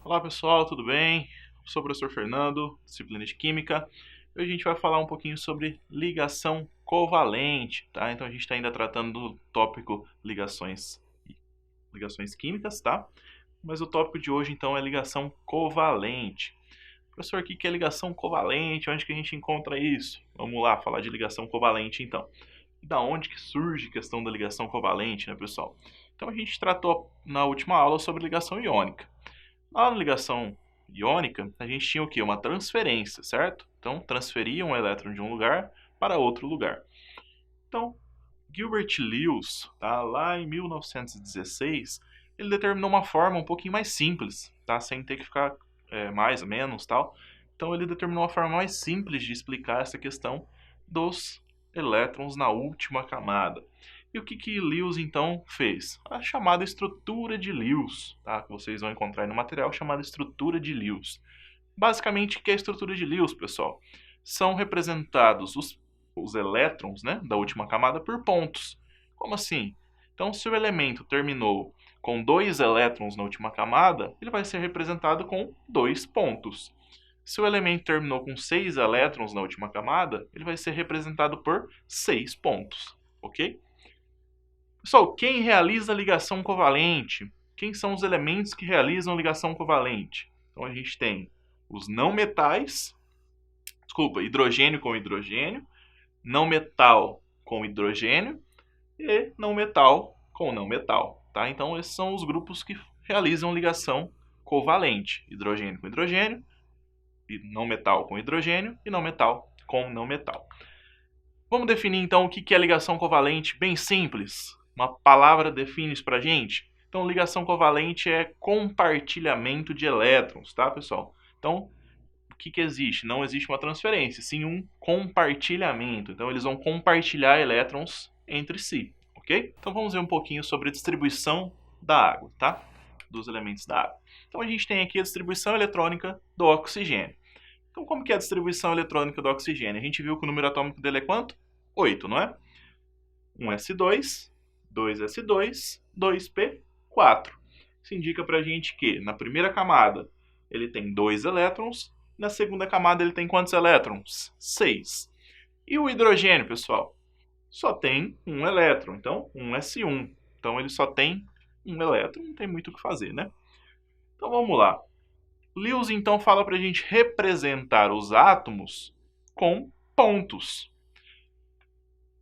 Olá pessoal, tudo bem? Eu sou o professor Fernando, disciplina de Química. Hoje a gente vai falar um pouquinho sobre ligação covalente, tá? Então a gente está ainda tratando do tópico ligações químicas, tá? Mas o tópico de hoje então é ligação covalente. Professor, o que é ligação covalente? Onde que a gente encontra isso? Vamos lá falar de ligação covalente então. E da onde que surge a questão da ligação covalente, né, pessoal? Então a gente tratou na última aula sobre ligação iônica. Lá na ligação iônica, a gente tinha o quê? Uma transferência, certo? Então, transferia um elétron de um lugar para outro lugar. Então, Gilbert Lewis, tá? Lá em 1916, ele determinou uma forma um pouquinho mais simples, tá? Sem ter que ficar mais ou menos, tal. Então, ele determinou uma forma mais simples de explicar essa questão dos elétrons na última camada. E o que Lewis então fez? A chamada estrutura de Lewis, tá? Que vocês vão encontrar aí no material, chamada estrutura de Lewis. Basicamente, o que é a estrutura de Lewis, pessoal? São representados os elétrons, né, da última camada por pontos. Como assim? Então, se o elemento terminou com 2 elétrons na última camada, ele vai ser representado com 2 pontos. Se o elemento terminou com 6 elétrons na última camada, ele vai ser representado por 6 pontos, ok? Pessoal, quem realiza ligação covalente? Quem são os elementos que realizam ligação covalente? Então a gente tem os não metais, hidrogênio com hidrogênio, não metal com hidrogênio e não metal com não metal, tá? Então esses são os grupos que realizam ligação covalente, hidrogênio com hidrogênio, não metal com hidrogênio e não metal com não metal. Vamos definir então o que é ligação covalente, bem simples. Uma palavra define isso pra gente? Então, ligação covalente é compartilhamento de elétrons, tá, pessoal? Então, o que existe? Não existe uma transferência, sim um compartilhamento. Então, eles vão compartilhar elétrons entre si, ok? Então, vamos ver um pouquinho sobre a distribuição da água, tá? Dos elementos da água. Então, a gente tem aqui a distribuição eletrônica do oxigênio. Então, como que é a distribuição eletrônica do oxigênio? A gente viu que o número atômico dele é quanto? 8, não é? 1s2, 2s2, 2p4. Isso indica pra gente que na primeira camada ele tem 2 elétrons, na segunda camada ele tem quantos elétrons? 6. E o hidrogênio, pessoal? Só tem um elétron, então 1s1. Então ele só tem um elétron, não tem muito o que fazer, né? Então vamos lá. Lewis então fala pra gente representar os átomos com pontos.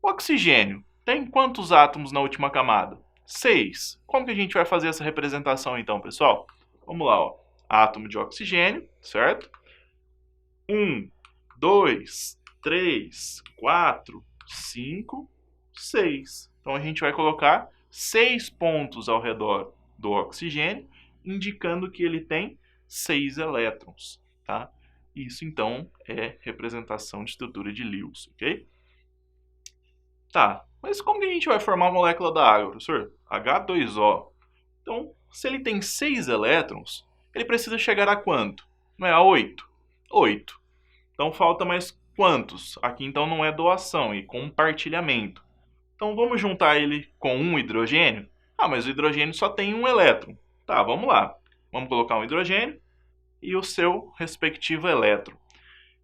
O oxigênio tem quantos átomos na última camada? 6. Como que a gente vai fazer essa representação então, pessoal? Vamos lá, ó. Átomo de oxigênio, certo? 1, 2, 3, 4, 5, 6. Então a gente vai colocar 6 pontos ao redor do oxigênio, indicando que ele tem 6 elétrons, tá? Isso então é representação de estrutura de Lewis, ok? Tá, mas como que a gente vai formar a molécula da água, professor? H2O. Então, se ele tem 6 elétrons, ele precisa chegar a quanto? Não é a 8? 8. Então, falta mais quantos? Aqui, então, não é doação, é compartilhamento. Então, vamos juntar ele com um hidrogênio? Ah, mas o hidrogênio só tem um elétron. Tá, vamos lá. Vamos colocar um hidrogênio e o seu respectivo elétron.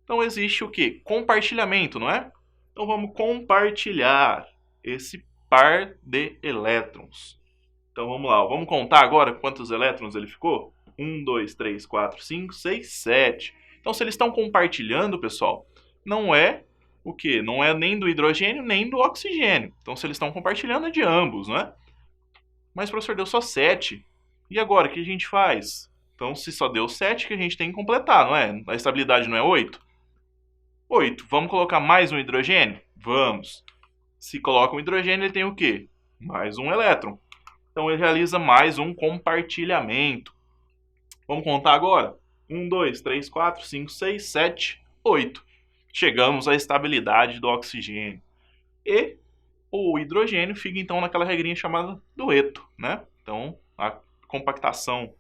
Então, existe o quê? Compartilhamento, não é? Então, vamos compartilhar esse par de elétrons. Então, vamos lá. Vamos contar agora quantos elétrons ele ficou? 1, 2, 3, 4, 5, 6, 7. Então, se eles estão compartilhando, pessoal, não é o quê? Não é nem do hidrogênio, nem do oxigênio. Então, se eles estão compartilhando, é de ambos, não é? Mas, professor, deu só 7. E agora, o que a gente faz? Então, se só deu 7, que a gente tem que completar, não é? A estabilidade não é 8? 8. Vamos colocar mais um hidrogênio? Vamos. Se coloca um hidrogênio, ele tem o quê? Mais um elétron. Então, ele realiza mais um compartilhamento. Vamos contar agora? 1, 2, 3, 4, 5, 6, 7, 8. Chegamos à estabilidade do oxigênio. E o hidrogênio fica, então, naquela regrinha chamada dueto, né? Então, a compactação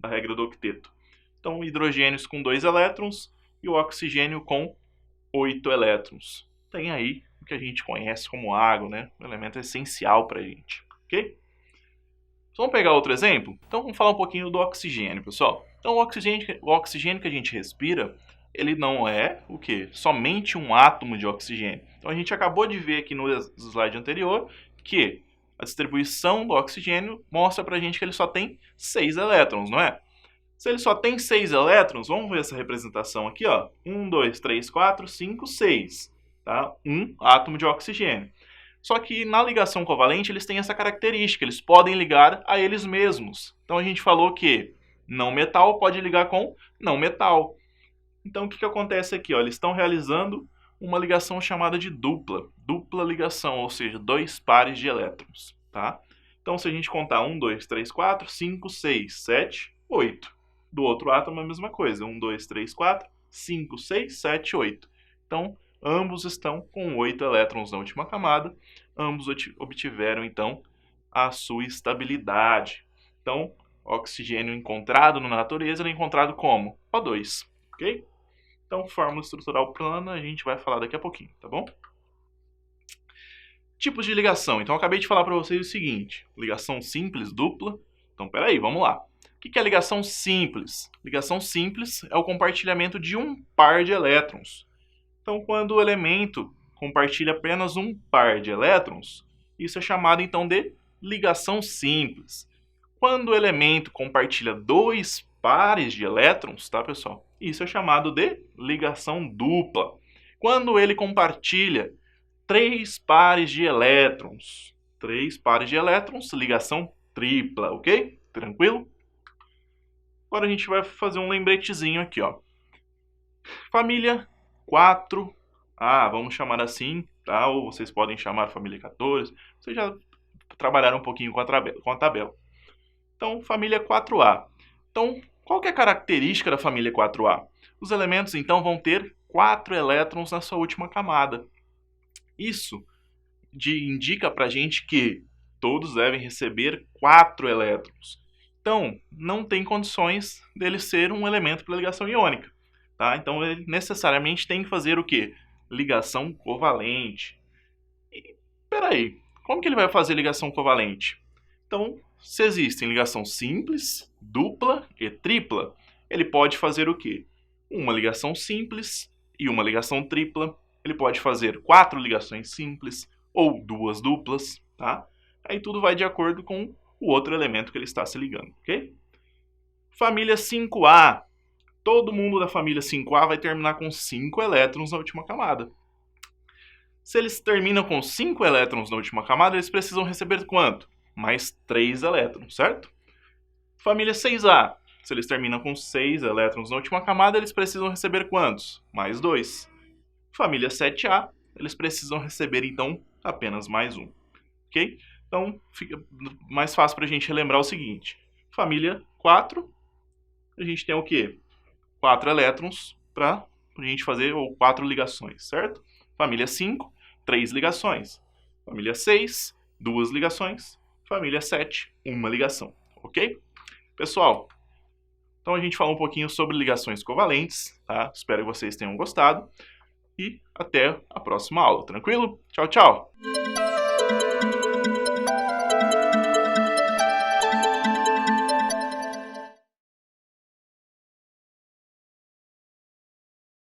da regra do octeto. Então, hidrogênios com 2 elétrons e o oxigênio com 8 elétrons. Tem aí o que a gente conhece como água, né? Um elemento essencial para a gente, ok? Vamos pegar outro exemplo? Então, vamos falar um pouquinho do oxigênio, pessoal. Então, o oxigênio que a gente respira, ele não é o quê? Somente um átomo de oxigênio. Então, a gente acabou de ver aqui no slide anterior que a distribuição do oxigênio mostra para a gente que ele só tem 6 elétrons, não é? Se ele só tem 6 elétrons, vamos ver essa representação aqui, ó. 1, 2, 3, 4, 5, 6. Tá? Um átomo de oxigênio. Só que na ligação covalente eles têm essa característica, eles podem ligar a eles mesmos. Então a gente falou que não metal pode ligar com não metal. Então o que acontece aqui? Ó, eles estão realizando uma ligação chamada de dupla ligação, ou seja, 2 pares de elétrons. Tá? Então se a gente contar 1, 2, 3, 4, 5, 6, 7, 8. Do outro átomo é a mesma coisa, 1, 2, 3, 4, 5, 6, 7, 8. Então ambos estão com 8 elétrons na última camada, ambos obtiveram então a sua estabilidade. Então, o oxigênio encontrado na natureza é encontrado como? O2, ok? Então, fórmula estrutural plana a gente vai falar daqui a pouquinho, tá bom? Tipos de ligação. Então, eu acabei de falar para vocês o seguinte, ligação simples, dupla. Então, peraí, vamos lá. O que é ligação simples? Ligação simples é o compartilhamento de um par de elétrons. Então, quando o elemento compartilha apenas um par de elétrons, isso é chamado então de ligação simples. Quando o elemento compartilha 2 pares de elétrons, tá, pessoal? Isso é chamado de ligação dupla. Quando ele compartilha 3 pares de elétrons, ligação tripla, ok? Tranquilo? Agora a gente vai fazer um lembretezinho aqui, ó. Família 4A, vamos chamar assim, tá? Ou vocês podem chamar família 14. Vocês já trabalharam um pouquinho com a tabela. Então, família 4A. Então, qual que é a característica da família 4A? Os elementos, então, vão ter 4 elétrons na sua última camada. Isso indica pra gente que todos devem receber 4 elétrons. Então, não tem condições dele ser um elemento para ligação iônica. Tá? Então, ele necessariamente tem que fazer o quê? Ligação covalente. E, peraí, como que ele vai fazer ligação covalente? Então, se existem ligação simples, dupla e tripla, ele pode fazer o quê? Uma ligação simples e uma ligação tripla. Ele pode fazer 4 ligações simples ou 2 duplas. Tá? Aí tudo vai de acordo com o outro elemento que ele está se ligando. Ok? Família 5A. Todo mundo da família 5A vai terminar com 5 elétrons na última camada. Se eles terminam com 5 elétrons na última camada, eles precisam receber quanto? Mais 3 elétrons, certo? Família 6A. Se eles terminam com 6 elétrons na última camada, eles precisam receber quantos? Mais 2. Família 7A. Eles precisam receber, então, apenas mais 1. Ok? Então, fica mais fácil para a gente relembrar o seguinte. Família 4, a gente tem o quê? 4 elétrons para a gente fazer, ou 4 ligações, certo? Família 5, 3 ligações. Família 6, 2 ligações. Família 7, 1 ligação, ok? Pessoal, então a gente falou um pouquinho sobre ligações covalentes, tá? Espero que vocês tenham gostado e até a próxima aula, tranquilo? Tchau, tchau!